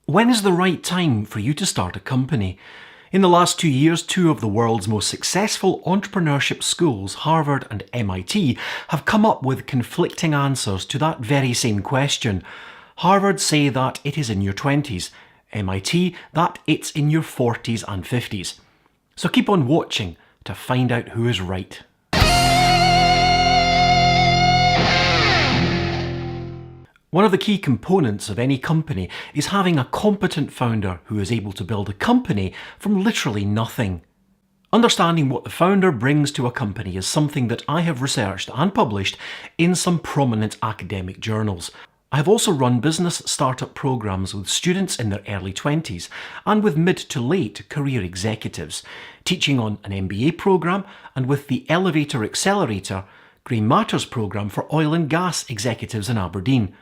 When is the right time for you to start a company? In the last 2 years, two of the world's most successful entrepreneurship schools, Harvard and MIT, have come up with conflicting answers to that very same question. Harvard say that it is in your 20s, MIT that it's in your 40s and 50s. So keep on watching to find out who is right. One of the key components of any company is having a competent founder who is able to build a company from literally nothing. Understanding what the founder brings to a company is something that I have researched and published in some prominent academic journals. I have also run business startup programs with students in their early 20s and with mid to late career executives, teaching on an MBA program and with the Elevator Accelerator Green Matters program for oil and gas executives in Aberdeen.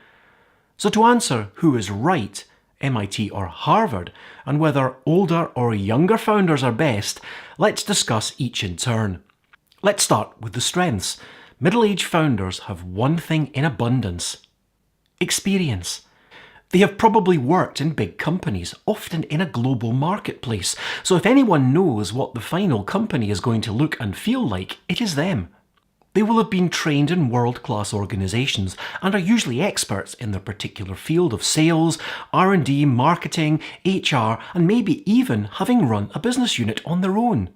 So to answer who is right, MIT or Harvard, and whether older or younger founders are best, let's discuss each in turn. Let's start with the strengths. Middle-aged founders have one thing in abundance: experience. They have probably worked in big companies, often in a global marketplace, so if anyone knows what the final company is going to look and feel like, it is them. They will have been trained in world-class organisations and are usually experts in their particular field of sales, R&D, marketing, HR, and maybe even having run a business unit on their own.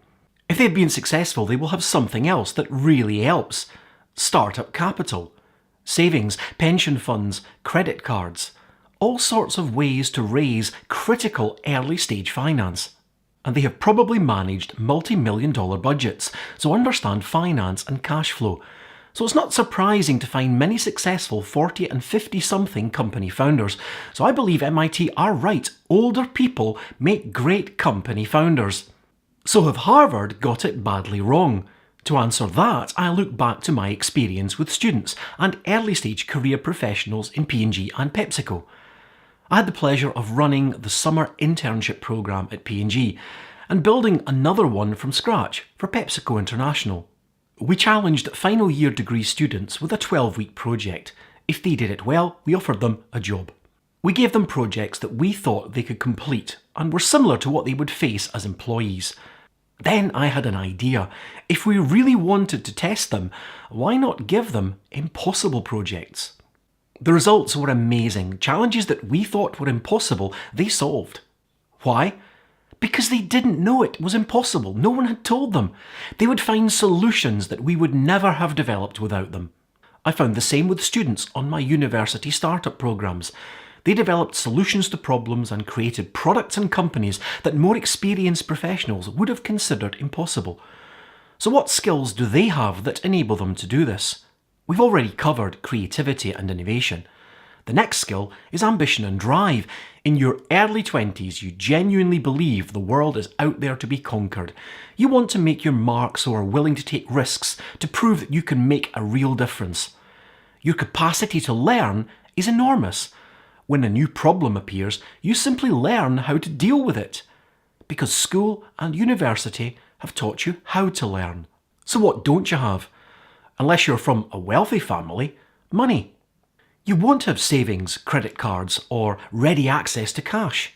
If they've been successful, they will have something else that really helps: startup capital, savings, pension funds, credit cards, all sorts of ways to raise critical early-stage finance. And they have probably managed multi-million-dollar budgets, so understand finance and cash flow. So it's not surprising to find many successful 40 and 50-something company founders. So I believe MIT are right. Older people make great company founders. So have Harvard got it badly wrong? To answer that, I look back to my experience with students and early-stage career professionals in P&G and PepsiCo. I had the pleasure of running the summer internship program at P&G and building another one from scratch for PepsiCo International. We challenged final year degree students with a 12-week project. If they did it well, we offered them a job. We gave them projects that we thought they could complete and were similar to what they would face as employees. Then I had an idea. If we really wanted to test them, why not give them impossible projects? The results were amazing. Challenges that we thought were impossible, they solved. Why? Because they didn't know it was impossible. No one had told them. They would find solutions that we would never have developed without them. I found the same with students on my university startup programs. They developed solutions to problems and created products and companies that more experienced professionals would have considered impossible. So what skills do they have that enable them to do this? We've already covered creativity and innovation. The next skill is ambition and drive. In your early 20s, you genuinely believe the world is out there to be conquered. You want to make your mark, so are willing to take risks to prove that you can make a real difference. Your capacity to learn is enormous. When a new problem appears, you simply learn how to deal with it, because school and university have taught you how to learn. So what don't you have? Unless you're from a wealthy family, money. You won't have savings, credit cards, or ready access to cash.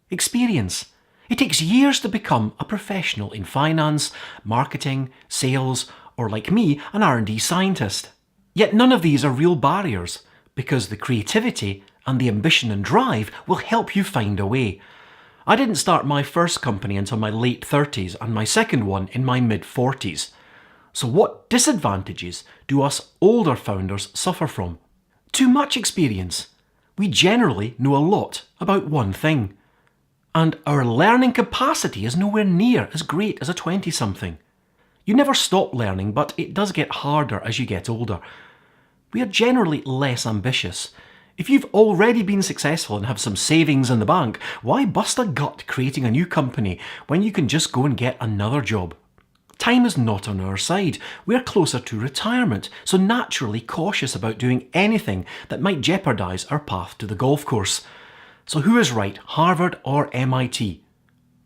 Experience. It takes years to become a professional in finance, marketing, sales, or like me, an R&D scientist. Yet none of these are real barriers, because the creativity and the ambition and drive will help you find a way. I didn't start my first company until my late 30s and my second one in my mid 40s. So what disadvantages do us older founders suffer from? Too much experience. We generally know a lot about one thing. And our learning capacity is nowhere near as great as a 20-something. You never stop learning, but it does get harder as you get older. We are generally less ambitious. If you've already been successful and have some savings in the bank, why bust a gut creating a new company when you can just go and get another job? Time is not on our side. We're closer to retirement, so naturally cautious about doing anything that might jeopardise our path to the golf course. So who is right, Harvard or MIT?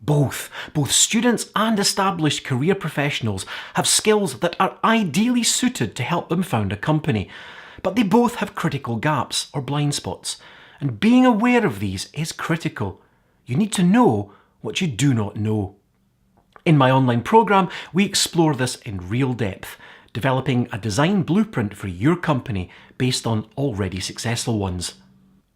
Both students and established career professionals have skills that are ideally suited to help them found a company. But they both have critical gaps or blind spots. And being aware of these is critical. You need to know what you do not know. In my online programme, we explore this in real depth, developing a design blueprint for your company based on already successful ones.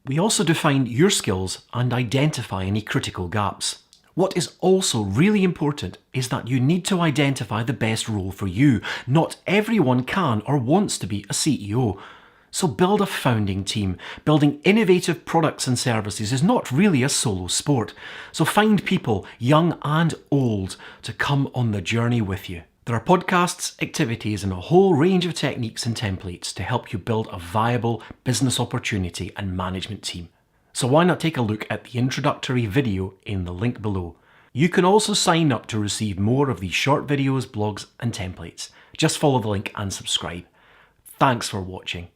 We also define your skills and identify any critical gaps. What is also really important is that you need to identify the best role for you. Not everyone can or wants to be a CEO. So build a founding team. Building innovative products and services is not really a solo sport. So find people, young and old, to come on the journey with you. There are podcasts, activities, and a whole range of techniques and templates to help you build a viable business opportunity and management team. So why not take a look at the introductory video in the link below. You can also sign up to receive more of these short videos, blogs, and templates. Just follow the link and subscribe. Thanks for watching.